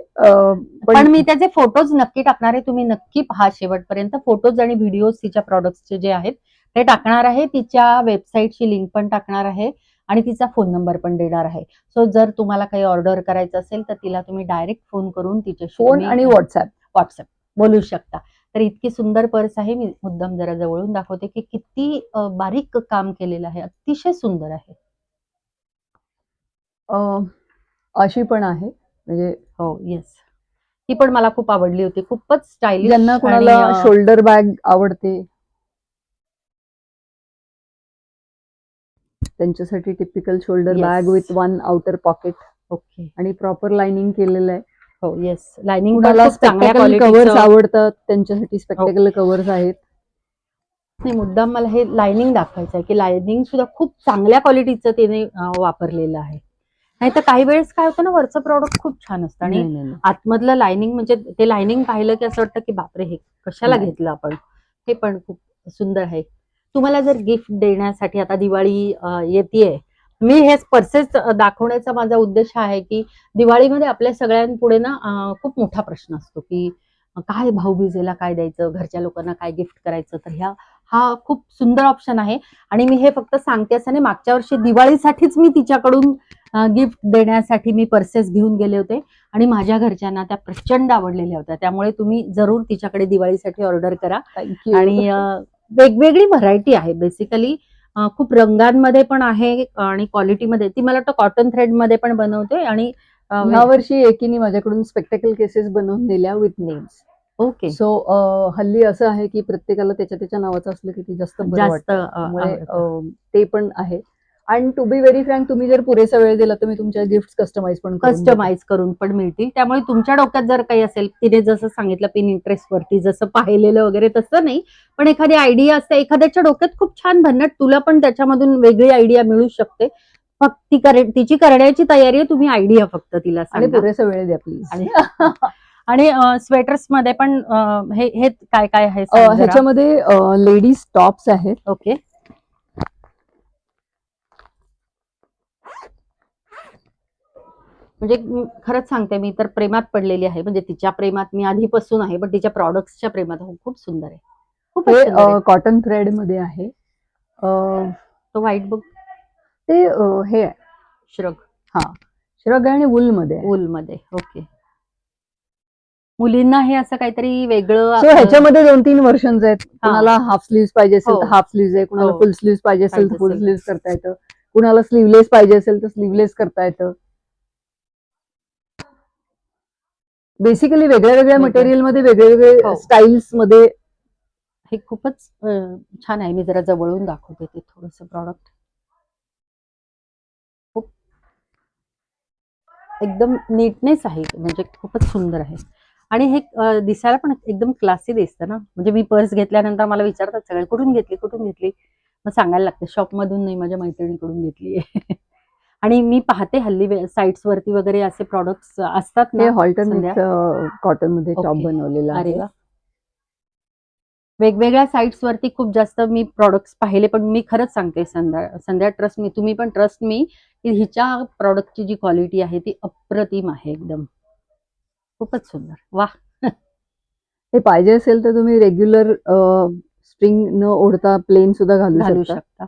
पण मी त्याचे फोटोज नक्की टाकणार आहे. तुम्ही नक्की पहा शेवटपर्यंत. फोटोज आणि व्हिडिओज तिच्या प्रॉडक्ट्सचे जे आहेत हे टाकणार आहे, तिच्या वेबसाईटची लिंक पण टाकणार आहे आणि तिचा फोन नंबर पण देणार आहे. सो जर तुम्हाला काही ऑर्डर करायचं असेल तर तिला तुम्ही डायरेक्ट फोन करून तिच्याशी फोन आणि व्हॉट्सअप बोलू शकता. तर इतकी सुंदर पर्स आहे. मी मुद्दाम जरा जवळून दाखवते की किती बारीक काम केलेलं आहे. अतिशय सुंदर आहे. अशी पण आहे, म्हणजे हो, येस. ती पण मला खूप आवडली होती. खूपच स्टायलिश. ज्यांना कोणाला शोल्डर बॅग आवडते त्यांच्यासाठी typical shoulder Yes. Bag with one outer pocket okay. आणि प्रॉपर लाइनिंग केलेलं आहे. हो, येस. लाइनिंग पण कुणाला खूप चांगल्या स्पेक्टेकल कव्हर्स क्वालिटीचं. आवडतात त्यांच्यासाठी स्पेक्टेकल कव्हर्स आहेत. नाही, मुद्दाम मला हे लाइनिंग दाखवायचं आहे की लाइनिंग सुद्धा खूप चांगल्या क्वालिटीचं तिने वापरलेलं आहे. नाहीतर काही वेळेस काय होतं ना, वरचं प्रॉडक्ट खूप छान असतं आणि नाही, नाही, नाही. आतमधलं लाइनिंग म्हणजे ते लाइनिंग पाहिलं की असं वाटतं की बापरे, हे कशाला नाही. घेतलं आपण. हे पण खूप सुंदर आहे. तुम्हाला जर गिफ्ट देण्यासाठी आता दिवाळी येतेय, मी हे पर्सेस दाखवण्याचा माझा उद्देश हा आहे की दिवाळीमध्ये आपल्या सगळ्यांपुढे ना खूप मोठा प्रश्न असतो की काय भाऊबीजेला काय द्यायचं, घरच्या लोकांना काय गिफ्ट करायचं. तर हा खूप सुंदर ऑप्शन आहे आणि मी हे फक्त सांगते असं नाही, मागच्या वर्षी दिवाळीसाठीच मी तिच्याकडून गिफ्ट देण्यासाठी मी पर्सेस घेऊन गेले होते आणि माझ्या घरच्यांना त्या प्रचंड आवडलेल्या होत्या. त्यामुळे तुम्ही जरूर तिच्याकडे दिवाळीसाठी ऑर्डर करा. थँक्यू. आणि वेगवेगळी व्हरायटी आहे. बेसिकली खूप रंगांमध्ये पण आहे आणि क्वालिटीमध्ये. ती मला वाटतं कॉटन थ्रेडमध्ये पण बनवते आणि ह्या वर्षी एकीने माझ्याकडून स्पेक्टेकल केसेस बनवून दिल्या विथ नेम्स. ओके. सो हल्ली असं आहे की प्रत्येकाला त्याच्या नावाचं असलं की ती जास्त बरं जास्त वाटतं. त्यामुळे आवडतं. ते पण आहे. आणि टू बी व्हेरी फ्रँक, तुम्ही जर पुरेसा वेळ दिला तर मी तुमच्या गिफ्ट कस्टमाइज पण करून देते. कस्टमाइज करून पण मिळतील. त्यामुळे तुमच्या डोक्यात जर काही असेल, तिने जसं सांगितलं Pinterest वरती जसं पाहिलेलं वगैरे तसं नाही, पण एखादी आयडिया असते, एखाद्याच्या डोक्यात खूप छान भन्नाट, तुला पण त्याच्यामधून वेगळी आयडिया मिळू शकते. फक्त तिची करण्याची तयारी आहे. तुम्ही आयडिया फक्त तिला आणि सांगा. पुरेसा वेळ द्या प्लीज. आणि स्वेटर्स मध्ये पण हे काय काय आहे सांग जरा. ह्याच्यामध्ये लेडीज टॉप्स आहेत. ओके. म्हणजे खरंच सांगते, मी तर प्रेमात पडलेली आहे. म्हणजे तिच्या प्रेमात मी आधीपासून आहे, पण तिच्या प्रॉडक्ट्सच्या प्रेमात खूप सुंदर आहे. खूप हे सुंदर आहे. कॉटन थ्रेड मध्ये आहे. तो व्हाईट बुक ते हे आहे, श्रग. श्रग आणि वूल मध्ये आहे. वूल मध्ये. ओके. मुलींना हे असं काहीतरी वेगळं. सो ह्याच्यामध्ये 2-3 वर्षन्स आहेत. कुणाला हाफ स्लीव्ह पाहिजे असेल तर हाफ स्लीव्ह आहे, कुणाला फुल स्लीव्ह पाहिजे असेल तर फुल स्लीव्ह करता येतं, कुणाला स्लीवलेस पाहिजे असेल तर स्लीवलेस करता येतं. बेसिकली वेगळ्या वेगळ्या मटेरियल मध्ये वेगवेगळे स्टाईल्स मध्ये. हे खूपच छान आहे. मी जरा जवळून दाखवते ते थोडंसं प्रॉडक्ट. खूप एकदम नीटनेस आहे, म्हणजे खूपच सुंदर आहे आणि हे दिसायला पण एकदम क्लासी दिसतं ना. म्हणजे मी पर्स घेतल्यानंतर मला विचारतात सगळे, कुठून घेतली, मग सांगायला लागतं शॉप मधून नाही, माझ्या मैत्रिणीकडून घेतली आहे. आणि मी पाहते हल्ली साइट्स वरती वगैरे असे प्रॉडक्ट्स असतात ना. हे हॉल्टरनेट कॉटन मध्ये टॉप बनवलेलं आहे. अरे वा. वेगवेगळ्या साइट्स वरती खूप जास्त मी प्रॉडक्ट्स पाहिले, पण मी खरंच सांगते संध्या ट्रस्ट मी, तुम्ही पण ट्रस्ट मी, की हिच्या प्रॉडक्टची जी क्वालिटी आहे ती अप्रतिम आहे एकदम. खूपच सुंदर. वा. हे पाहिजे असेल तर तुम्ही रेग्युलर स्ट्रिंग न ओढता प्लेन सुद्धा घालू शकता.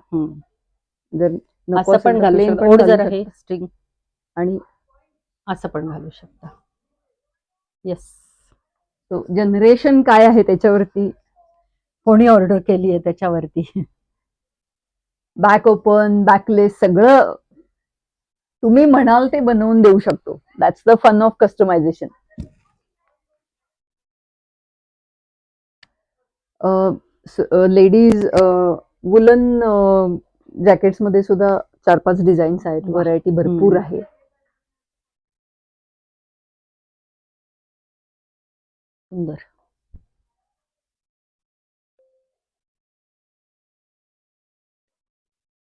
जर असं पण घालू शकता. ओढ जर आहे स्ट्रिंग आणि असं पण घालू शकता. येस. सो जनरेशन काय आहे त्याच्यावरती, कोणी ऑर्डर केली आहे त्याच्यावरती. बॅक ओपन, बॅकलेस सगळं तुम्ही म्हणाल ते बनवून देऊ शकतो. That's the fun of customization. Ladies woollen jackets मध्ये सुद्धा 4-5 डिझाईन्स आहेत. व्हरायटी भरपूर आहे. सुंदर.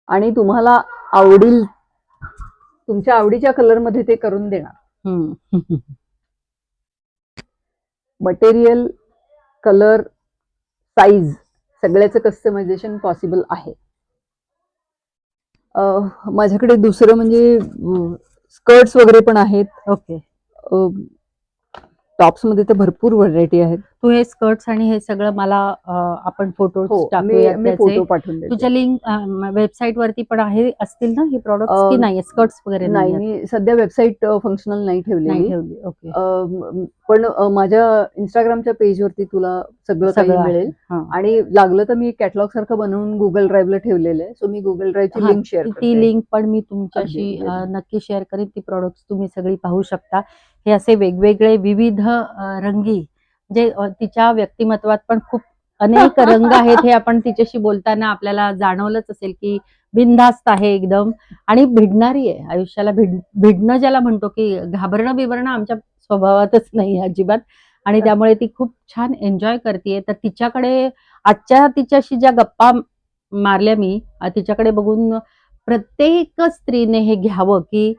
आणि तुम्हाला आवडील, तुमच्या आवडीच्या कलर मध्ये ते करून देणार. मटेरियल, कलर, साईज सगळ्याचं कस्टमायझेशन पॉसिबल आहे. माझ्याकडे दुसरं म्हणजे स्कर्ट्स वगैरे पण आहेत. ओके. टॉप्स मध्ये तर भरपूर व्हरायटी आहेत. तू हे स्कर्ट्स आणि हे सगळं मला आपण फोटो हो, टाकूयात मी त्याचे. फोटो पाठवून देते. तुझ्या लिंक वेबसाईट वरती पण असतील ना हे प्रॉडक्ट्स की नाही, स्कर्ट्स वगैरे नाही, नाही मी सध्या वेबसाईट फंक्शनल नाही ठेवलेली. ठेवली. ओके. पण माझ्या Instagramच्या पेजवरती तुला सगळं काही सगळं आहे. मिळेल हां. आणि लागलं तर मी कॅटलॉग सारखं बनवून गुगल ड्राईव्हला ठेवलेलं आहे. सो मी गुगल ड्राईव्हची हां, लिंक शेअर ती करते. लिंक पण मी तुमच्याशी अगदी. नक्की शेअर करेन. ती प्रॉडक्ट्स तुम्ही सगळी पाहू शकता. हे असे वेगवेगळे विविध रंगी म्हणजे तिच्या व्यक्तिमत्वात पण खूप अनेक रंग आहेत हे आपण तिच्याशी बोलताना आपल्याला जाणवलंच असेल की बिनधास्त आहे एकदम आणि भिडणारी आहे. आयुष्याला भिडणं ज्याला म्हणतो की घाबरणं बिबरणं आमच्या स्वभावातच नाही अजिबात आणि त्यामुळे ती खूप छान एन्जॉय करते. तर तिच्याकडे आजच्या तिच्याशी ज्या गप्पा मारल्या मी तिच्याकडे बघून प्रत्येक स्त्रीने हे घ्यावं की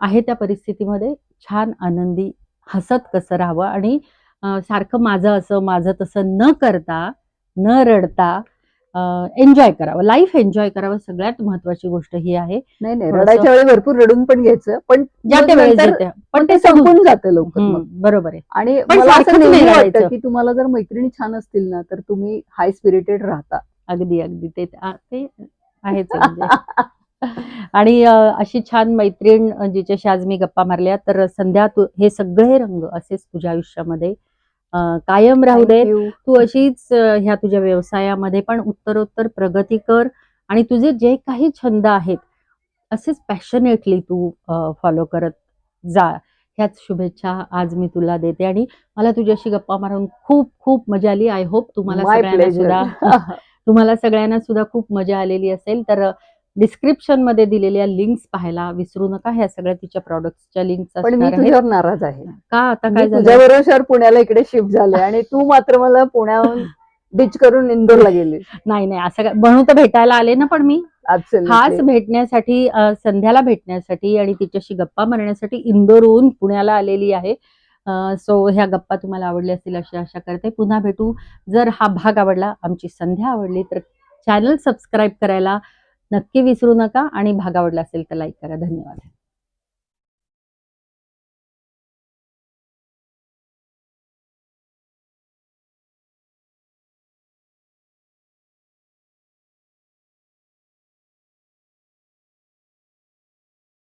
आहे त्या परिस्थितीमध्ये छान आनंदी हसत कसं राहावं आणि सारखं माझं असं माझं तसं न करता न रडता एन्जॉय करावं, लाईफ एन्जॉय करावं. सगळ्यात महत्वाची गोष्ट ही आहे. नाही, थोडंसं रडायच्या वेळी भरपूर रडून पण घ्यायचं, पण ज्या त्या मग वेळेस नंतर येते पण ते संपून जातं लवकर मग. बरोबर आहे. आणि पण मला सारखंच असं नाही नेहमी वाटतं रडायचं. की तुम्हाला जर मैत्रिणी छान असतील ना, तर तुम्ही हाय स्पिरिटेड राहता. अगदी अगदी ते आहेच आहे म्हणजे. आणि अशी छान मैत्रीण जिच्याशी आज मी गप्पा मारल्या. तर संध्या तू हे सगळे रंग असेच तुझ्या आयुष्यामध्ये कायम राहू Thank देत. you. तू अशीच ह्या तुझ्या व्यवसायामध्ये पण उत्तरोत्तर प्रगती कर आणि तुझे जे काही छंद आहेत असेच पॅशनेटली तू फॉलो करत जा. ह्याच शुभेच्छा आज मी तुला देते आणि मला तुझ्याशी गप्पा मारून खूप खूप मजा आली. आय होप तुम्हाला माय सगळ्यांना सुद्धा प्लेजर. तुम्हाला सगळ्यांना सुद्धा खूप मजा आलेली असेल. तर डिस्क्रिप्शन मध्ये दिलेल्या लिंक्स पाहायला विसरू नका. ह्या सगळ्या तिच्या प्रॉडक्ट्सच्या लिंक्स पण मी असणार आहेत. तुझ्यावर नाराज आहे. का आता मी काय झालं? तुझ्या भरोश्यावर पुण्याला इकडे शिफ्ट झाले आणि तू मात्र मला पुण्याहून डिच करून इंदोरला गेली. नाही नाही असं काय, म्हणून तर भेटायला आले ना पण मी खास Absolutely. भेटण्यासाठी संध्याला भेटण्यासाठी आणि तिच्याशी गप्पा मारण्यासाठी इंदोरहून पुण्याला आलेली आहे. सो ह्या गप्पा तुम्हाला आवडल्या असतील अशी आशा करते. पुन्हा भेटू. जर हा भाग आवडला, आमची संध्या आवडली तर चॅनल सबस्क्राईब करायला नक्की विसरू नका आणि भाग आवडला असेल तर लाईक करा. धन्यवाद.